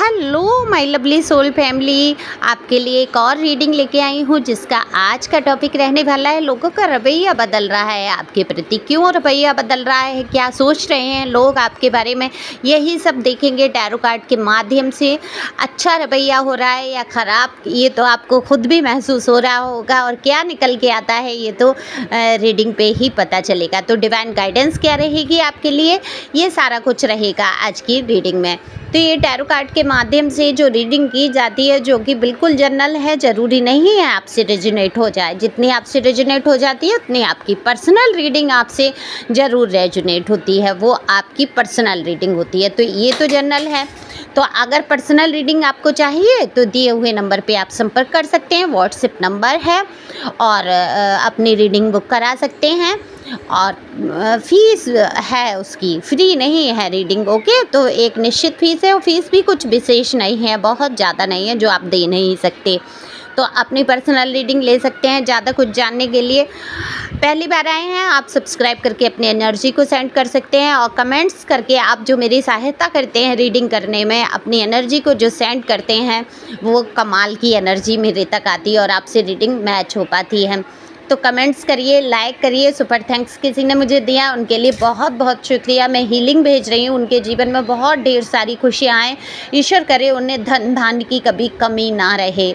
Hello my lovely soul family, आपके लिए एक और रीडिंग लेके आई हूँ जिसका आज का टॉपिक रहने वाला है लोगों का रवैया बदल रहा है आपके प्रति। क्यों रवैया बदल रहा है, क्या सोच रहे हैं लोग आपके बारे में, यही सब देखेंगे टैरो कार्ड के माध्यम से। अच्छा रवैया हो रहा है या ख़राब, ये तो आपको खुद भी महसूस हो रहा होगा, और क्या निकल के आता है ये तो रीडिंग पे ही पता चलेगा। तो डिवाइन गाइडेंस क्या रहेगी आपके लिए, ये सारा कुछ रहेगा आज की रीडिंग में। तो ये टैरो कार्ड के माध्यम से जो रीडिंग की जाती है, जो कि बिल्कुल जनरल है, ज़रूरी नहीं है आपसे रेजोनेट हो जाए। जितनी आपसे रेजोनेट हो जाती है उतनी आपकी पर्सनल रीडिंग आपसे ज़रूर रेजोनेट होती है, वो आपकी पर्सनल रीडिंग होती है। तो ये तो जनरल है। तो अगर पर्सनल रीडिंग आपको चाहिए तो दिए हुए नंबर पे आप संपर्क कर सकते हैं, व्हाट्सएप नंबर है, और अपनी रीडिंग बुक करा सकते हैं। और फीस है उसकी, फ्री नहीं है रीडिंग, ओके। तो एक निश्चित फीस है, और फीस भी कुछ विशेष नहीं है, बहुत ज़्यादा नहीं है जो आप दे नहीं सकते। तो अपनी पर्सनल रीडिंग ले सकते हैं। ज़्यादा कुछ जानने के लिए पहली बार आए हैं आप सब्सक्राइब करके अपनी एनर्जी को सेंड कर सकते हैं, और कमेंट्स करके आप जो मेरी सहायता करते हैं रीडिंग करने में, अपनी एनर्जी को जो सेंड करते हैं, वो कमाल की एनर्जी मेरे तक आती है और आपसे रीडिंग मैच हो पाती है। तो कमेंट्स करिए, लाइक करिए। सुपर थैंक्स किसी ने मुझे दिया, उनके लिए बहुत बहुत शुक्रिया। मैं हीलिंग भेज रही हूँ, उनके जीवन में बहुत ढेर सारी खुशियाँ आएँ। ईश्वर करे उन्हें धन धान्य की कभी कमी ना रहे,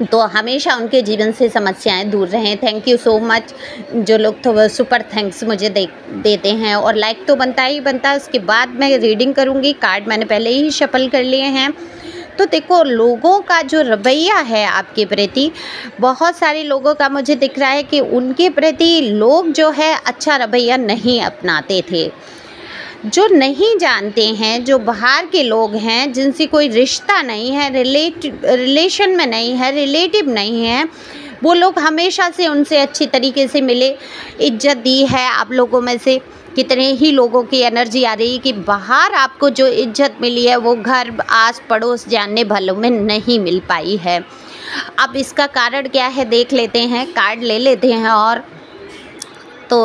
तो हमेशा उनके जीवन से समस्याएं दूर रहें। थैंक यू सो मच जो लोग तो सुपर थैंक्स मुझे देते हैं, और लाइक तो बनता ही बनता है। उसके बाद मैं रीडिंग करूँगी। कार्ड मैंने पहले ही शफल कर लिए हैं। तो देखो, लोगों का जो रवैया है आपके प्रति, बहुत सारे लोगों का मुझे दिख रहा है कि उनके प्रति लोग जो है अच्छा रवैया नहीं अपनाते थे। जो नहीं जानते हैं, जो बाहर के लोग हैं, जिनसे कोई रिश्ता नहीं है, रिलेशन में नहीं है, रिलेटिव नहीं है, वो लोग हमेशा से उनसे अच्छी तरीके से मिले, इज्जत दी है आप लोगों में से। कितने ही लोगों की एनर्जी आ रही है कि बाहर आपको जो इज्जत मिली है वो घर आस पड़ोस जानने वालों में नहीं मिल पाई है। अब इसका कारण क्या है देख लेते हैं, कार्ड ले लेते हैं। और तो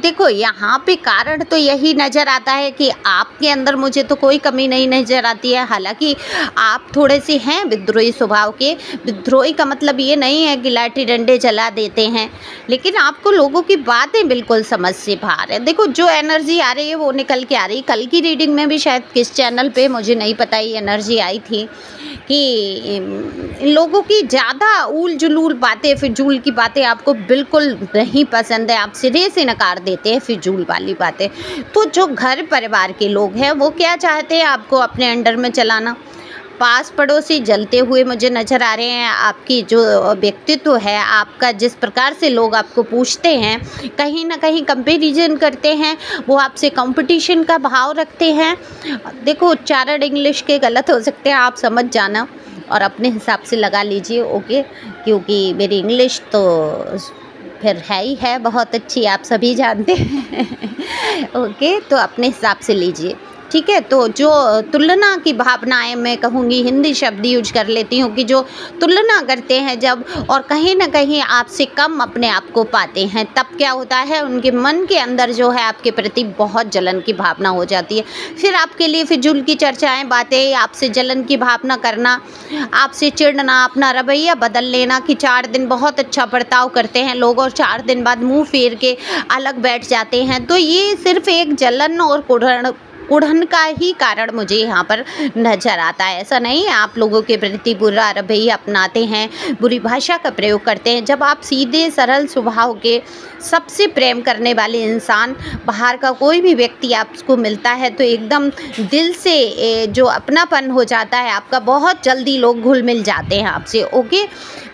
देखो, यहाँ पे कारण तो यही नज़र आता है कि आपके अंदर मुझे तो कोई कमी नहीं नज़र आती है। हालांकि आप थोड़े से हैं विद्रोही स्वभाव के। विद्रोही का मतलब ये नहीं है कि लाठी डंडे चला देते हैं, लेकिन आपको लोगों की बातें बिल्कुल समझ से बाहर है। देखो, जो एनर्जी आ रही है वो निकल के आ रही है। कल की रीडिंग में भी शायद किस चैनल पे मुझे नहीं पता, ये एनर्जी आई थी कि लोगों की ज़्यादा ऊल जुलूल बातें, फिजूल की बातें आपको बिल्कुल नहीं पसंद है। आप सिरे से नकार देते हैं फिजूल वाली बातें। तो जो घर परिवार के लोग हैं वो क्या चाहते हैं, आपको अपने अंडर में चलाना। पास पड़ोसी जलते हुए मुझे नज़र आ रहे हैं। आपकी जो व्यक्तित्व है, आपका जिस प्रकार से लोग आपको पूछते हैं, कहीं ना कहीं कंपैरिजन करते हैं, वो आपसे कंपटीशन का भाव रखते हैं। देखो, उच्चारण इंग्लिश के गलत हो सकते हैं, आप समझ जाना और अपने हिसाब से लगा लीजिए, ओके। क्योंकि मेरी इंग्लिश तो फिर है ही है बहुत अच्छी, आप सभी जानते हैं ओके। तो अपने हिसाब से लीजिए, ठीक है। तो जो तुलना की भावनाएं, मैं कहूँगी हिंदी शब्द यूज कर लेती हूँ, कि जो तुलना करते हैं जब, और कहीं ना कहीं आपसे कम अपने आप को पाते हैं, तब क्या होता है, उनके मन के अंदर जो है आपके प्रति बहुत जलन की भावना हो जाती है। फिर आपके लिए फिजूल की चर्चाएं, बातें, आपसे जलन की भावना करना, आपसे चिढ़ना, अपना रवैया बदल लेना, कि 4 दिन बहुत अच्छा बर्ताव करते हैं लोग और 4 दिन बाद मुँह फेर के अलग बैठ जाते हैं। तो ये सिर्फ एक जलन और कुढ़न का ही कारण मुझे यहाँ पर नज़र आता है। ऐसा नहीं है आप लोगों के प्रति बुरा रवैया अपनाते हैं, बुरी भाषा का प्रयोग करते हैं। जब आप सीधे सरल स्वभाव के, सबसे प्रेम करने वाले इंसान, बाहर का कोई भी व्यक्ति आपको मिलता है तो एकदम दिल से जो अपनापन हो जाता है आपका, बहुत जल्दी लोग घुल मिल जाते हैं आपसे, ओके।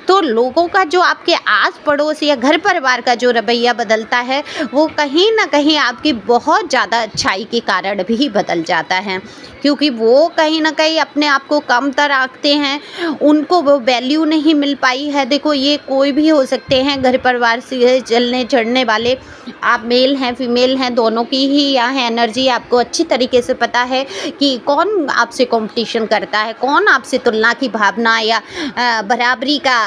तो लोगों का जो आपके आस पड़ोस या घर परिवार का जो रवैया बदलता है, वो कहीं ना कहीं आपकी बहुत ज़्यादा अच्छाई के कारण भी बदल जाता है, क्योंकि वो कहीं ना कहीं अपने आप को कमतर आंकते हैं, उनको वो वैल्यू नहीं मिल पाई है। देखो, ये कोई भी हो सकते हैं, घर परिवार से चलने चढ़ने वाले, आप मेल हैं फीमेल हैं, दोनों की ही यहाँ एनर्जी आपको अच्छी तरीके से पता है कि कौन आपसे कंपटीशन करता है, कौन आपसे तुलना की भावना या बराबरी का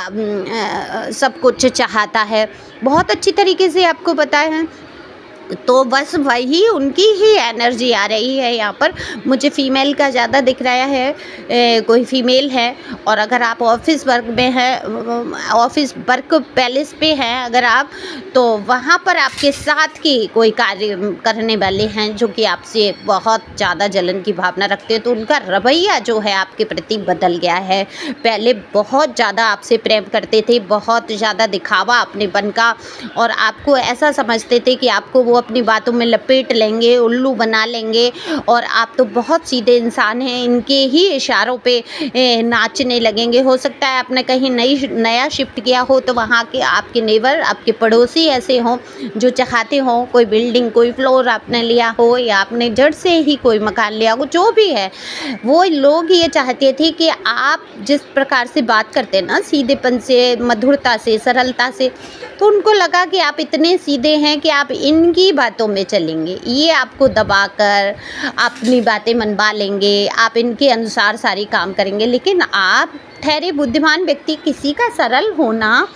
सब कुछ चाहता है, बहुत अच्छी तरीके से आपको पता है। तो बस वही उनकी ही एनर्जी आ रही है यहाँ पर। मुझे फ़ीमेल का ज़्यादा दिख रहा है, कोई फ़ीमेल है। और अगर आप ऑफिस वर्क में हैं, ऑफिस वर्क पैलेस पे हैं अगर आप, तो वहाँ पर आपके साथ की कोई कार्य करने वाले हैं जो कि आपसे बहुत ज़्यादा जलन की भावना रखते हैं, तो उनका रवैया जो है आपके प्रति बदल गया है। पहले बहुत ज़्यादा आपसे प्रेम करते थे, बहुत ज़्यादा दिखावा अपनेपन का, और आपको ऐसा समझते थे कि आपको वो अपनी बातों में लपेट लेंगे, उल्लू बना लेंगे, और आप तो बहुत सीधे इंसान हैं, इनके ही इशारों पे नाचने लगेंगे। हो सकता है आपने कहीं नया शिफ्ट किया हो तो वहाँ के आपके नेबर, आपके पड़ोसी ऐसे हों जो चाहते हों, कोई बिल्डिंग, कोई फ्लोर आपने लिया हो, या आपने जड़ से ही कोई मकान लिया हो, जो भी है, वो लोग ये चाहते थे कि आप जिस प्रकार से बात करते हैं ना, सीधेपन से, मधुरता से, सरलता से, तो उनको लगा कि आप इतने सीधे हैं कि आप इनकी बातों में चलेंगे, ये आपको दबाकर अपनी बातें मनवा लेंगे, आप इनके अनुसार सारी काम करेंगे। लेकिन आप ठहरे बुद्धिमान व्यक्ति, किसी का सरल होना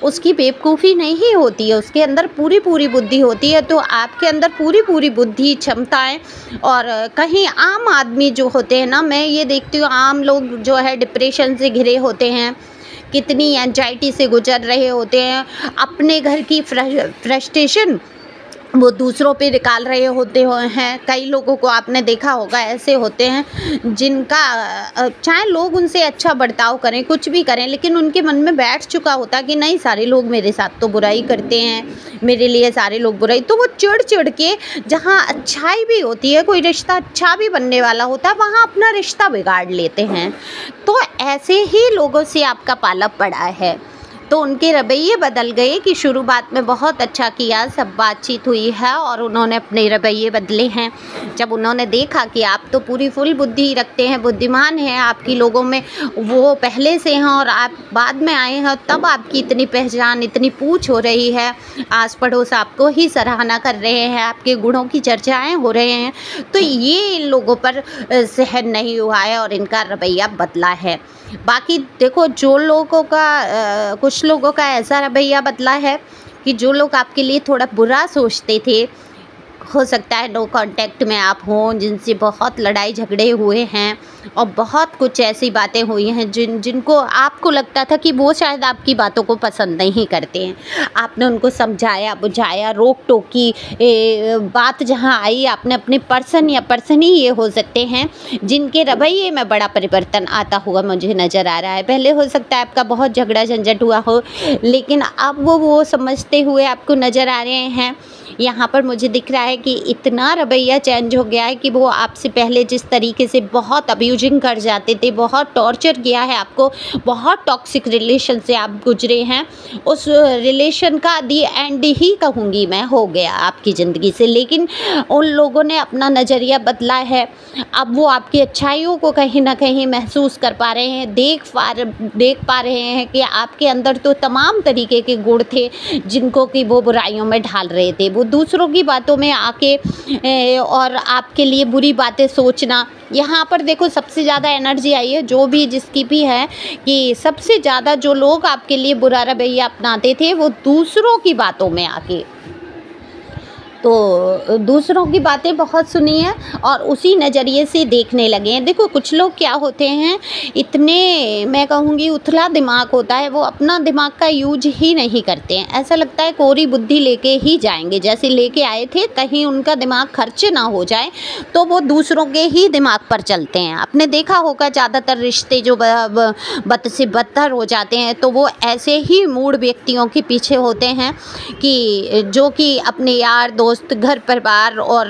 उसकी बेवकूफ़ी नहीं होती है, उसके अंदर पूरी पूरी बुद्धि होती है। तो आपके अंदर पूरी पूरी बुद्धि, क्षमताएं, और कहीं आम आदमी जो होते हैं ना, मैं ये देखती हूँ आम लोग जो है डिप्रेशन से घिरे होते हैं, कितनी एंजाइटी से गुजर रहे होते हैं, अपने घर की फ्रस्ट्रेशन वो दूसरों पे निकाल रहे होते हैं। कई लोगों को आपने देखा होगा ऐसे होते हैं जिनका चाहे लोग उनसे अच्छा बर्ताव करें, कुछ भी करें, लेकिन उनके मन में बैठ चुका होता कि नहीं, सारे लोग मेरे साथ तो बुराई करते हैं, मेरे लिए सारे लोग बुराई, तो वो चिढ़ चिढ़ के जहाँ अच्छाई भी होती है, कोई रिश्ता अच्छा भी बनने वाला होता है, वहाँ अपना रिश्ता बिगाड़ लेते हैं। तो ऐसे ही लोगों से आपका पाला पड़ा है। तो उनके रवैये बदल गए कि शुरुआत में बहुत अच्छा किया, सब बातचीत हुई है और उन्होंने अपने रवैये बदले हैं। जब उन्होंने देखा कि आप तो पूरी फुल बुद्धि रखते हैं, बुद्धिमान हैं, आपकी लोगों में वो पहले से हैं और आप बाद में आए हैं, तब आपकी इतनी पहचान, इतनी पूछ हो रही है, आस पड़ोस आपको ही सराहना कर रहे हैं, आपके गुणों की चर्चाएँ हो रहे हैं, तो ये इन लोगों पर सहन नहीं हुआ है और इनका रवैया बदला है। बाकी देखो, जो लोगों का कुछ लोगों का ऐसा रवैया बदला है कि जो लोग आपके लिए थोड़ा बुरा सोचते थे, हो सकता है नो कांटेक्ट में आप हों, जिनसे बहुत लड़ाई झगड़े हुए हैं और बहुत कुछ ऐसी बातें हुई हैं जिनको आपको लगता था कि वो शायद आपकी बातों को पसंद नहीं करते हैं। आपने उनको समझाया, बुझाया, रोक टोक की, बात जहाँ आई आपने अपने पर्सन या पर्सन ही ये हो सकते हैं जिनके रवैये में बड़ा परिवर्तन आता हुआ मुझे नज़र आ रहा है। पहले हो सकता है आपका बहुत झगड़ा झंझट हुआ हो, लेकिन अब वो समझते हुए आपको नज़र आ रहे हैं। यहाँ पर मुझे दिख रहा है कि इतना रवैया चेंज हो गया है कि वो आपसे पहले जिस तरीके से बहुत अब्यूजिंग कर जाते थे, बहुत टॉर्चर किया है आपको, बहुत टॉक्सिक रिलेशन से आप गुजरे हैं, उस रिलेशन का दी एंड ही कहूँगी मैं हो गया आपकी ज़िंदगी से। लेकिन उन लोगों ने अपना नज़रिया बदला है, अब वो आपकी अच्छाइयों को कहीं ना कहीं महसूस कर पा रहे हैं, देख पा रहे हैं कि आपके अंदर तो तमाम तरीके के गुण थे जिनको कि वो बुराइयों में ढाल रहे थे। वो दूसरों की बातों में आके और आपके लिए बुरी बातें सोचना, यहाँ पर देखो सबसे ज़्यादा एनर्जी आई है जो भी जिसकी भी है कि सबसे ज़्यादा जो लोग आपके लिए बुरा रवैया अपनाते थे वो दूसरों की बातों में आके, तो दूसरों की बातें बहुत सुनी हैं और उसी नज़रिए से देखने लगे हैं। देखो कुछ लोग क्या होते हैं, इतने मैं कहूँगी उथला दिमाग होता है, वो अपना दिमाग का यूज ही नहीं करते हैं। ऐसा लगता है कोरी बुद्धि लेके ही जाएंगे, जैसे लेके आए थे, कहीं उनका दिमाग खर्च ना हो जाए तो वो दूसरों के ही दिमाग पर चलते हैं। आपने देखा होगा ज़्यादातर रिश्ते जो बद से बदतर हो जाते हैं तो वो ऐसे ही मूड व्यक्तियों के पीछे होते हैं कि जो कि अपने यार दोस्त, घर परिवार और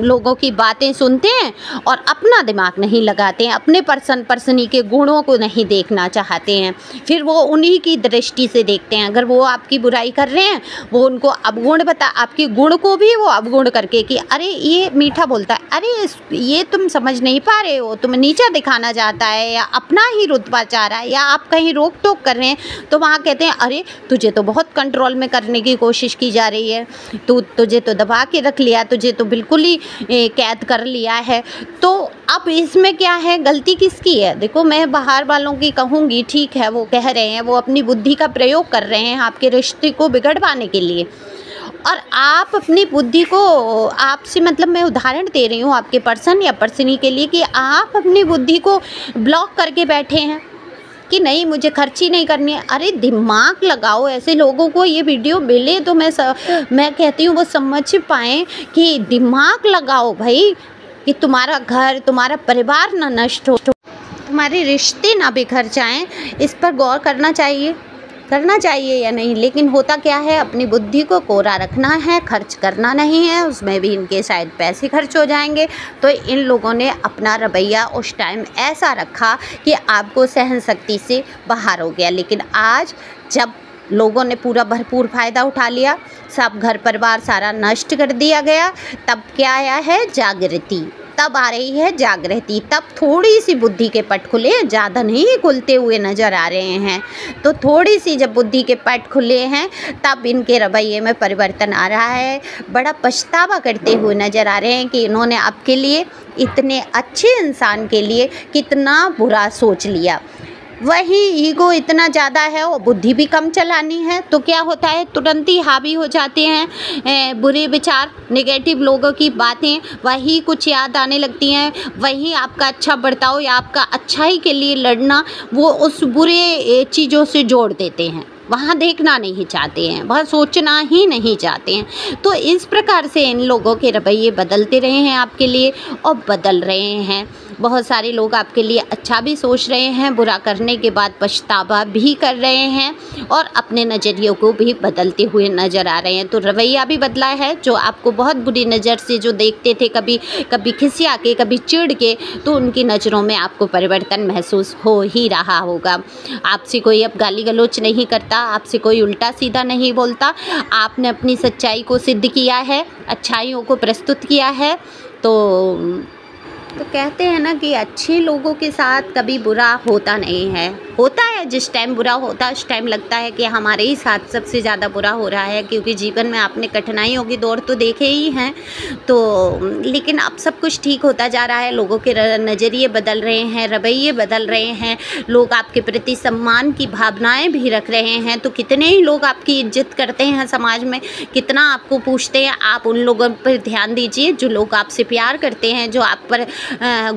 लोगों की बातें सुनते हैं और अपना दिमाग नहीं लगाते हैं, अपने पर्सनी के गुणों को नहीं देखना चाहते हैं, फिर वो उन्हीं की दृष्टि से देखते हैं। अगर वो आपकी बुराई कर रहे हैं वो उनको अवगुण आपके गुण को भी वो अवगुण करके कि अरे ये मीठा बोलता है, अरे ये तुम समझ नहीं पा रहे हो, तुम नीचा दिखाना चाहता है या अपना ही रुतबा चाह रहा है, या आप कहीं रोक टोक कर रहे हैं तो वहाँ कहते हैं अरे तुझे तो बहुत कंट्रोल में करने की कोशिश की जा रही है, तुझे तो दबा के रख लिया, तुझे तो बिल्कुल ही कैद कर लिया है। तो अब इसमें क्या है, गलती किसकी है? देखो मैं बाहर वालों की कहूँगी, ठीक है वो कह रहे हैं, वो अपनी बुद्धि का प्रयोग कर रहे हैं आपके रिश्ते को बिगड़वाने के लिए, और आप अपनी बुद्धि को, आपसे मतलब मैं उदाहरण दे रही हूँ आपके पर्सन या पर्सनी के लिए, कि आप अपनी बुद्धि को ब्लॉक करके बैठे हैं कि नहीं मुझे खर्च ही नहीं करनी है। अरे दिमाग लगाओ, ऐसे लोगों को ये वीडियो मिले तो मैं कहती हूँ वो समझ पाएँ कि दिमाग लगाओ भाई, कि तुम्हारा घर, तुम्हारा परिवार ना नष्ट हो, तुम्हारे रिश्ते ना बिखर जाएं। इस पर गौर करना चाहिए या नहीं। लेकिन होता क्या है, अपनी बुद्धि को कोरा रखना है, खर्च करना नहीं है, उसमें भी इनके शायद पैसे खर्च हो जाएंगे। तो इन लोगों ने अपना रवैया उस टाइम ऐसा रखा कि आपको सहन शक्ति से बाहर हो गया। लेकिन आज जब लोगों ने पूरा भरपूर फ़ायदा उठा लिया, सब घर परिवार सारा नष्ट कर दिया गया, तब क्या आया है, जागृति। तब आ रही है जागृति, तब थोड़ी सी बुद्धि के पट खुले, ज़्यादा नहीं खुलते हुए नज़र आ रहे हैं। तो थोड़ी सी जब बुद्धि के पट खुले हैं तब इनके रवैये में परिवर्तन आ रहा है। बड़ा पछतावा करते हुए नज़र आ रहे हैं कि इन्होंने आपके लिए, इतने अच्छे इंसान के लिए कितना बुरा सोच लिया। वही ईगो इतना ज़्यादा है और बुद्धि भी कम चलानी है, तो क्या होता है, तुरंत ही हावी हो जाते हैं बुरे विचार, नेगेटिव लोगों की बातें वही कुछ याद आने लगती हैं। वही आपका अच्छा बर्ताव या आपका अच्छाई के लिए लड़ना वो उस बुरे चीज़ों से जोड़ देते हैं। वहाँ देखना नहीं चाहते हैं, वहाँ सोचना ही नहीं चाहते हैं। तो इस प्रकार से इन लोगों के रवैये बदलते रहे हैं आपके लिए और बदल रहे हैं। बहुत सारे लोग आपके लिए अच्छा भी सोच रहे हैं, बुरा करने के बाद पछतावा भी कर रहे हैं और अपने नज़रियों को भी बदलते हुए नज़र आ रहे हैं। तो रवैया भी बदला है। जो आपको बहुत बुरी नज़र से जो देखते थे, कभी खिसिया के, कभी चिढ़ के, तो उनकी नज़रों में आपको परिवर्तन महसूस हो ही रहा होगा। आपसे कोई अब गाली गलौच नहीं करता, आपसे कोई उल्टा सीधा नहीं बोलता। आपने अपनी सच्चाई को सिद्ध किया है, अच्छाइयों को प्रस्तुत किया है। तो कहते हैं ना कि अच्छे लोगों के साथ कभी बुरा होता नहीं है। होता है जिस टाइम बुरा होता है उस टाइम लगता है कि हमारे ही साथ सबसे ज़्यादा बुरा हो रहा है, क्योंकि जीवन में आपने कठिनाइयों के दौर तो देखे ही हैं। तो लेकिन अब सब कुछ ठीक होता जा रहा है, लोगों के नज़रिए बदल रहे हैं, रवैये बदल रहे हैं, लोग आपके प्रति सम्मान की भावनाएं भी रख रहे हैं। तो कितने ही लोग आपकी इज्जत करते हैं समाज में, कितना आपको पूछते हैं। आप उन लोगों पर ध्यान दीजिए जो लोग आपसे प्यार करते हैं, जो आप पर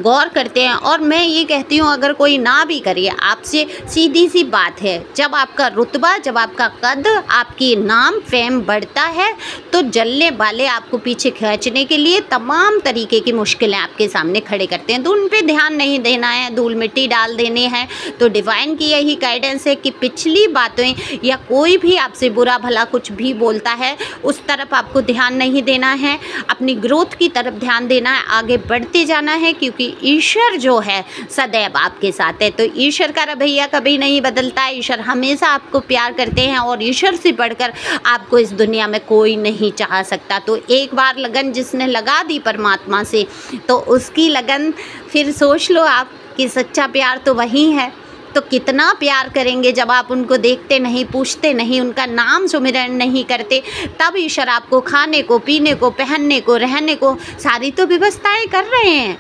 गौर करते हैं। और मैं ये कहती हूँ अगर कोई ना भी करिए आपसे, सीधी सी बात है, जब आपका रुतबा, जब आपका कद, आपकी नाम फेम बढ़ता है तो जलने वाले आपको पीछे खींचने के लिए तमाम तरीके की मुश्किलें आपके सामने खड़े करते हैं। तो उन पे ध्यान नहीं देना है, धूल मिट्टी डाल देने हैं। तो डिवाइन की यही गाइडेंस है कि पिछली बातें या कोई भी आपसे बुरा भला कुछ भी बोलता है उस तरफ आपको ध्यान नहीं देना है, अपनी ग्रोथ की तरफ ध्यान देना है, आगे बढ़ते जाना है, क्योंकि ईश्वर जो है सदैव आपके साथ है। तो ईश्वर का रवैया कभी नहीं बदलता है, ईश्वर हमेशा आपको प्यार करते हैं और ईश्वर से बढ़कर आपको इस दुनिया में कोई नहीं चाह सकता। तो एक बार लगन जिसने लगा दी परमात्मा से, तो उसकी लगन फिर सोच लो आप कि सच्चा प्यार तो वही है। तो कितना प्यार करेंगे जब आप उनको देखते नहीं, पूछते नहीं, उनका नाम सुमिरन नहीं करते। तब ईश्वर आपको खाने को, पीने को, पहनने को, रहने को सारी तो व्यवस्थाएं कर रहे हैं।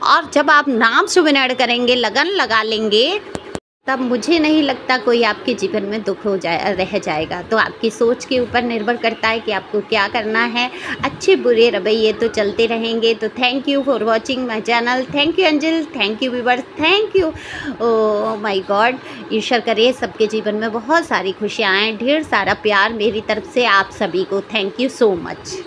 और जब आप नाम सुमिरन करेंगे, लगन लगा लेंगे, तब मुझे नहीं लगता कोई आपके जीवन में दुख रह जाएगा। तो आपकी सोच के ऊपर निर्भर करता है कि आपको क्या करना है। अच्छे बुरे रवैये तो चलते रहेंगे। तो thank you for watching my channel. Thank you Anjal, thank you viewers, thank you. Oh my god, ईश्वर करे सबके जीवन में बहुत सारी खुशियाँ आएँ, ढेर सारा प्यार मेरी तरफ से आप सभी को। Thank you so much.